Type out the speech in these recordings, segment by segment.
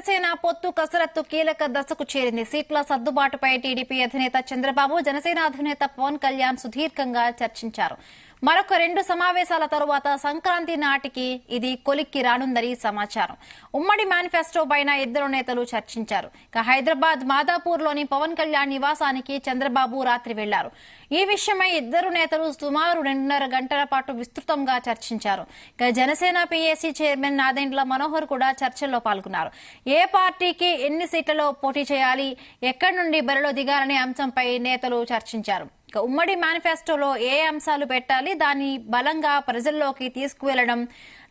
జనసేన పొత్తు కసరత్తు కీలక దశకు చేరింది. సీట్ల సర్దుబాటుపై టీడీపీ అధినేత చంద్రబాబు, జనసేన అధినేత పవన్ కళ్యాణ్ సుదీర్ఘంగా చర్చించారు. మరొక 2 సమావేశాల తరువాత సంక్రాంతి నాటికి ఇది కొలిక్కి రానుందని సమాచారం. ఉమ్మడి మేనిఫెస్టో పైన ఇద్దరు నేతలు చర్చించారు. హైదరాబాద్ మాదాపూర్లోని పవన్ కళ్యాణ్ నివాసానికి చంద్రబాబు రాత్రి వెళ్లారు. ఈ విషయమై ఇద్దరు నేతలు సుమారు 2.5 గంటల పాటు విస్తృతంగా చర్చించారు. జనసేన పీఏసీ చైర్మన్ నాదెండ్ల మనోహర్ కూడా చర్చల్లో పాల్గొన్నారు. ఏ పార్టీకి ఎన్ని సీట్లలో పోటీ చేయాలి, ఎక్కడి నుండి బరిలో దిగాలనే అంశంపై నేతలు చర్చించారు. ఉమ్మడి మేనిఫెస్టోలో ఏ అంశాలు పెట్టాలి, దాన్ని బలంగా ప్రజల్లోకి తీసుకువెళ్లడం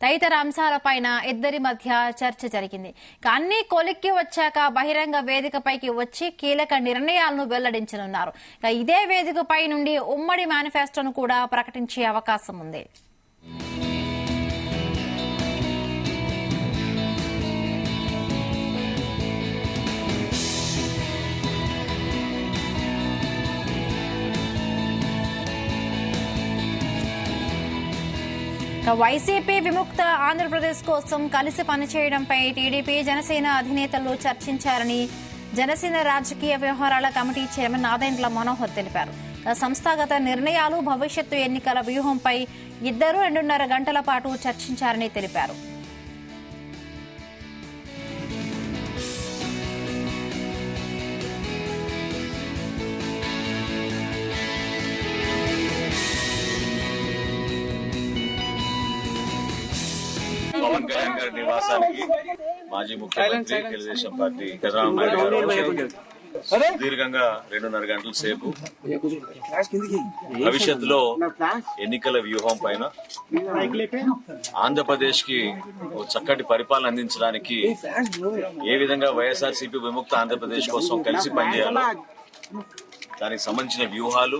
తదితర అంశాలపైన ఇద్దరి మధ్య చర్చ జరిగింది. అన్ని కొలిక్కి వచ్చాక బహిరంగ వేదికపైకి వచ్చి కీలక నిర్ణయాలను వెల్లడించనున్నారు. ఇదే వేదికపై నుండి ఉమ్మడి మేనిఫెస్టోను కూడా ప్రకటించే అవకాశం ఉంది. వైసీపీ విముక్త ఆంధ్రప్రదేశ్ కోసం కలిసి పనిచేయడంపై టీడీపీ జనసేన అధినేతలు చర్చించారని జనసేన రాజకీయ వ్యవహారాల కమిటీ చైర్మన్ నాదెండ్ల మనోహర్ తెలిపారు. సంస్థాగత నిర్ణయాలు, భవిష్యత్తు ఎన్నికల వ్యూహంపై ఇద్దరు 2.5 గంటల పాటు చర్చించారని తెలిపారు. పవన్ కళ్యాణ్ గారి నివాసానికి మాజీ ముఖ్యమంత్రి తెలుగుదేశం పార్టీ చంద్రబాబు నాయుడు గారు సుదీర్ఘంగా 2.5 గంటల సేపు భవిష్యత్తులో ఎన్నికల వ్యూహం పైన ఆంధ్రప్రదేశ్ కి చక్కటి పరిపాలన అందించడానికి ఏ విధంగా వైఎస్ఆర్సీపీ విముక్త ఆంధ్రప్రదేశ్ కోసం కలిసి పనిచేయాలో దానికి సంబంధించిన వ్యూహాలు,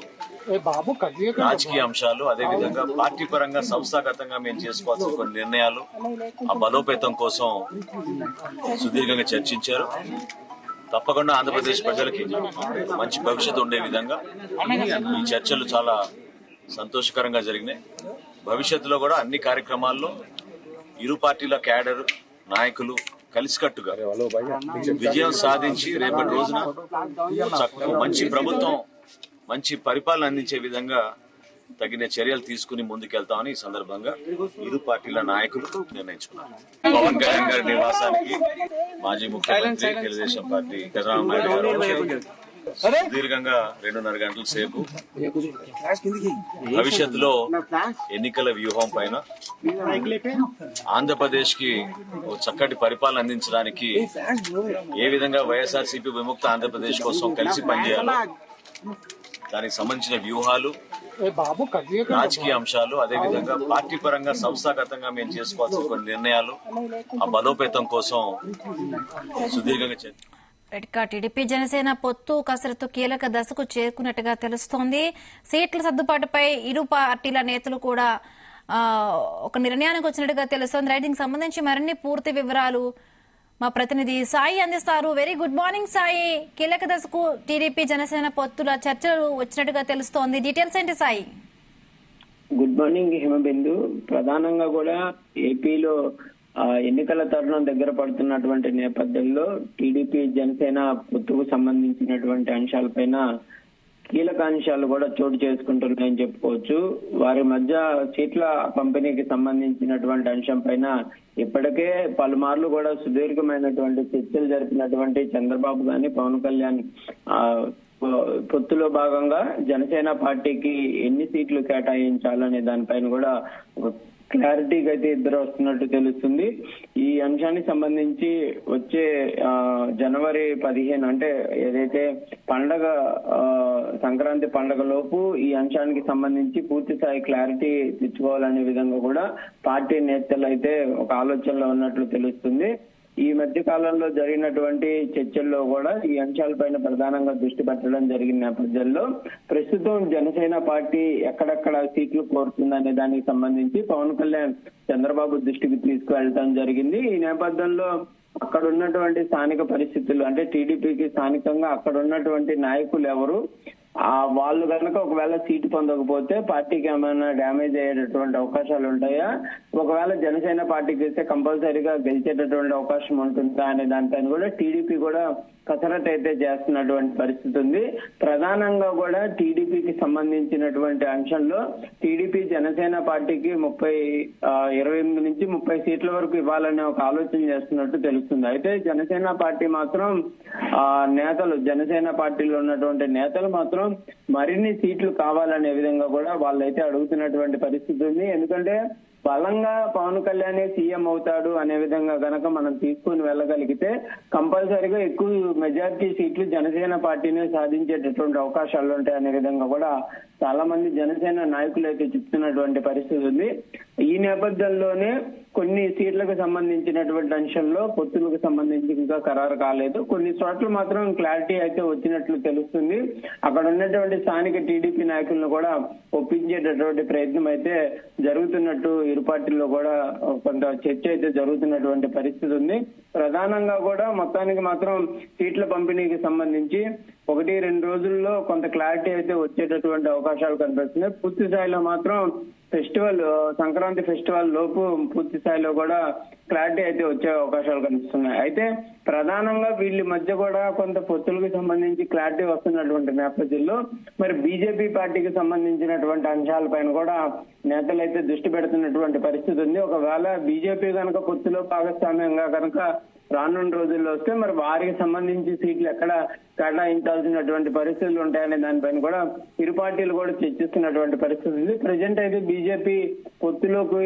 రాజకీయ అంశాలు, అదేవిధంగా పార్టీ పరంగా సంస్థాగతంగా మేము చేసుకోవాల్సిన కొన్ని నిర్ణయాలు, ఆ బలోపేతం కోసం సుదీర్ఘంగా చర్చించారు. తప్పకుండా ఆంధ్రప్రదేశ్ ప్రజలకి మంచి భవిష్యత్తు ఉండే విధంగా ఈ చర్చలు చాలా సంతోషకరంగా జరిగినాయి. భవిష్యత్తులో కూడా అన్ని కార్యక్రమాల్లో ఇరు పార్టీల క్యాడర్ నాయకులు కలిసికట్టుగా విజయం సాధించి రేపటి రోజున మంచి ప్రభుత్వం, మంచి పరిపాలన అందించే విధంగా తగిన చర్యలు తీసుకుని ముందుకెళ్తామని ఈ సందర్భంగా ఇరు పార్టీల నాయకులు నిర్ణయించుకున్నారు. పవన్ కళ్యాణ్ గారి నివాసానికి మాజీ ముఖ్యమంత్రి తెలుగుదేశం పార్టీ చంద్రబాబు నాయుడు గారు సుదీర్ఘంగా 2.5 గంటల సేపు భవిష్యత్తులో ఎన్నికల వ్యూహం పైన ఆంధ్రప్రదేశ్ కి చక్కటి పరిపాలన అందించడానికి ఏ విధంగా వైఎస్ఆర్సీపీ విముక్త ఆంధ్రప్రదేశ్ కోసం కలిసి పనిచేయాలో దానికి సంబంధించిన వ్యూహాలు, రాజకీయ అంశాలు, అదేవిధంగా పార్టీ పరంగా సంస్థాగతంగా మేము చేసుకోవాల్సిన కొన్ని నిర్ణయాలు, ఆ బలోపేతం కోసం సుదీర్ఘంగా టీడీపీ జనసేన పొత్తు కసరత్తు కీలక దశకు చేరుకున్నట్టుగా తెలుస్తోంది. సీట్ల సర్దుబాటుపై ఇరు పార్టీల నేతలు కూడా ఒక నిర్ణయానికి వచ్చినట్టుగా తెలుస్తోంది. రైటింగ్ సంబంధించి మరిన్ని పూర్తి వివరాలు మా ప్రతినిధి సాయి అందిస్తారు. Very good morning Sai. కీలక దశకు టీడీపీ జనసేన పొత్తుల చర్చలు వచ్చినట్టుగా తెలుస్తోంది. డీటెయిల్స్ ఏంటి సాయి? Good morning Himabindu. ప్రధానంగా కూడా ఏపీలో ఎన్నికల తరుణం దగ్గర పడుతున్నటువంటి నేపథ్యంలో టీడీపీ జనసేన పొత్తుకు సంబంధించినటువంటి అంశాలపైన కీలక అంశాలు కూడా చోటు చేసుకుంటున్నాయని చెప్పుకోవచ్చు. వారి మధ్య సీట్ల పంపిణీకి సంబంధించినటువంటి అంశం పైన ఇప్పటికే పలుమార్లు కూడా సుదీర్ఘమైనటువంటి చర్చలు జరిపినటువంటి చంద్రబాబు గాని పవన్ కళ్యాణ్ పొత్తులో భాగంగా జనసేన పార్టీకి ఎన్ని సీట్లు కేటాయించాలనే దానిపైన కూడా క్లారిటీగా అయితే ఇద్దరు వస్తున్నట్టు తెలుస్తుంది. ఈ అంశానికి సంబంధించి వచ్చే జనవరి 15 అంటే ఏదైతే పండగ సంక్రాంతి పండగ లోపు ఈ అంశానికి సంబంధించి పూర్తి స్థాయి క్లారిటీ తెచ్చుకోవాలనే విధంగా కూడా పార్టీ నేతలు అయితే ఒక ఆలోచనలో ఉన్నట్లు తెలుస్తుంది. ఈ మధ్య కాలంలో జరిగినటువంటి చర్చల్లో కూడా ఈ అంశాలపైన ప్రధానంగా దృష్టి పెట్టడం జరిగిన నేపథ్యంలో ప్రస్తుతం జనసేన పార్టీ ఎక్కడెక్కడ సీట్లు కోరుతుందనే దానికి సంబంధించి పవన్ కళ్యాణ్ చంద్రబాబు దృష్టికి తీసుకువెళ్ళడం జరిగింది. ఈ నేపథ్యంలో అక్కడ ఉన్నటువంటి స్థానిక పరిస్థితులు అంటే టీడీపీకి స్థానికంగా అక్కడ ఉన్నటువంటి నాయకులు ఎవరు, వాళ్ళు కనుక ఒకవేళ సీటు పొందకపోతే పార్టీకి ఏమైనా డ్యామేజ్ అయ్యేటటువంటి అవకాశాలు ఉంటాయా, ఒకవేళ జనసేన పార్టీకి ఇస్తే కంపల్సరీగా గెలిచేటటువంటి అవకాశం ఉంటుందా అనే దానిపైన కూడా టీడీపీ కూడా కసరత్తు అయితే చేస్తున్నటువంటి పరిస్థితి ఉంది. ప్రధానంగా కూడా టీడీపీకి సంబంధించినటువంటి అంశంలో టీడీపీ జనసేన పార్టీకి 28 నుంచి 30 సీట్ల వరకు ఇవ్వాలనే ఒక ఆలోచన చేస్తున్నట్టు తెలుస్తుంది. అయితే జనసేన పార్టీ మాత్రం నేతలు, జనసేన పార్టీలో ఉన్నటువంటి నేతలు మాత్రం మరిన్ని సీట్లు కావాలనే విధంగా కూడా వాళ్ళైతే అడుగుతున్నటువంటి పరిస్థితి ఉంది. ఎందుకంటే బలంగా పవన్ కళ్యాణ్ సీఎం అవుతాడు అనే విధంగా గనక మనం తీసుకుని వెళ్ళగలిగితే కంపల్సరీగా ఎక్కువ మెజారిటీ సీట్లు జనసేన పార్టీనే సాధించేటటువంటి అవకాశాలు ఉంటాయి అనే విధంగా కూడా చాలా మంది జనసేన నాయకులు అయితే చెప్తున్నటువంటి పరిస్థితి ఉంది. ఈ నేపథ్యంలోనే కొన్ని సీట్లకు సంబంధించినటువంటి అంశంలో పొత్తులకు సంబంధించి ఇంకా ఖరారు కాలేదు. కొన్ని చోట్ల మాత్రం క్లారిటీ అయితే వచ్చినట్లు తెలుస్తుంది. అక్కడ ఉన్నటువంటి స్థానిక టీడీపీ నాయకులను కూడా ఒప్పించేటటువంటి ప్రయత్నం అయితే జరుగుతున్నట్టు ఇరు పార్టీల్లో కూడా కొంత చర్చ అయితే జరుగుతున్నటువంటి పరిస్థితి ఉంది. ప్రధానంగా కూడా మొత్తానికి మాత్రం సీట్ల పంపిణీకి సంబంధించి 1-2 రోజుల్లో కొంత క్లారిటీ అయితే వచ్చేటటువంటి అవకాశాలు కనిపిస్తున్నాయి. పూర్తి స్థాయిలో మాత్రం సంక్రాంతి ఫెస్టివల్ లోపు పూర్తి స్థాయిలో కూడా క్లారిటీ అయితే వచ్చే అవకాశాలు కనిపిస్తున్నాయి. అయితే ప్రధానంగా వీళ్ళ మధ్య కూడా కొంత పొత్తులకు సంబంధించి క్లారిటీ వస్తున్నటువంటి నేపథ్యంలో మరి బీజేపీ పార్టీకి సంబంధించినటువంటి అంశాలపైన కూడా నేతలు అయితే దృష్టి పెడుతున్నటువంటి పరిస్థితి ఉంది. ఒకవేళ బీజేపీ కనుక పొత్తులో భాగస్వామ్యంగా కనుక రానున్న రోజుల్లో వస్తే మరి వారికి సంబంధించి సీట్లు ఎక్కడ కేటాయించాల్సినటువంటి పరిస్థితులు ఉంటాయనే దానిపైన కూడా ఇరు పార్టీలు కూడా చర్చిస్తున్నటువంటి పరిస్థితి ఉంది. ప్రజెంట్ అయితే బీజేపీ పొత్తులోకి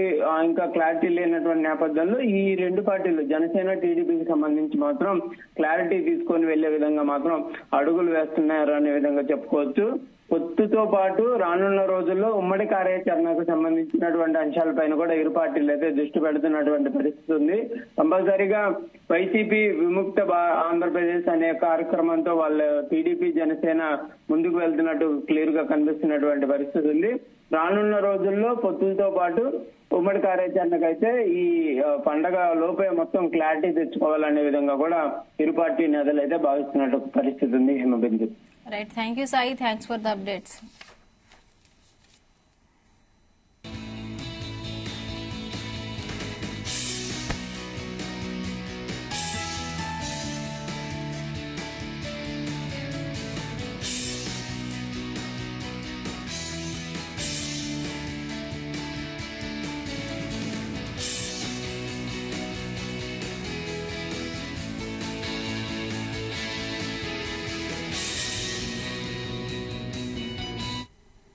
ఇంకా క్లారిటీ లేనటువంటి నేపథ్యంలో ఈ రెండు పార్టీలు జనసేన టీడీపీకి సంబంధించి మాత్రం క్లారిటీ తీసుకొని వెళ్లే విధంగా మాత్రం అడుగులు వేస్తున్నారు అనే విధంగా చెప్పుకోవచ్చు. పొత్తుతో పాటు రానున్న రోజుల్లో ఉమ్మడి కార్యాచరణకు సంబంధించినటువంటి అంశాలపైన కూడా ఇరు పార్టీలు అయితే దృష్టి పెడుతున్నటువంటి పరిస్థితి ఉంది. కంపల్సరీగా వైసీపీ విముక్త ఆంధ్రప్రదేశ్ అనే కార్యక్రమంతో వాళ్ళ టీడీపీ జనసేన ముందుకు వెళ్తున్నట్టు క్లియర్ గా కనిపిస్తున్నటువంటి పరిస్థితి ఉంది. రానున్న రోజుల్లో పొత్తులతో పాటు ఉమ్మడి కార్యాచరణకైతే ఈ పండగ లోపే మొత్తం క్లారిటీ తెచ్చుకోవాలనే విధంగా కూడా ఇరు పార్టీ నేతలు అయితే భావిస్తున్నట్టు పరిస్థితి ఉంది. Himabindu. Right. Thank you, Sai. Thanks for the updates.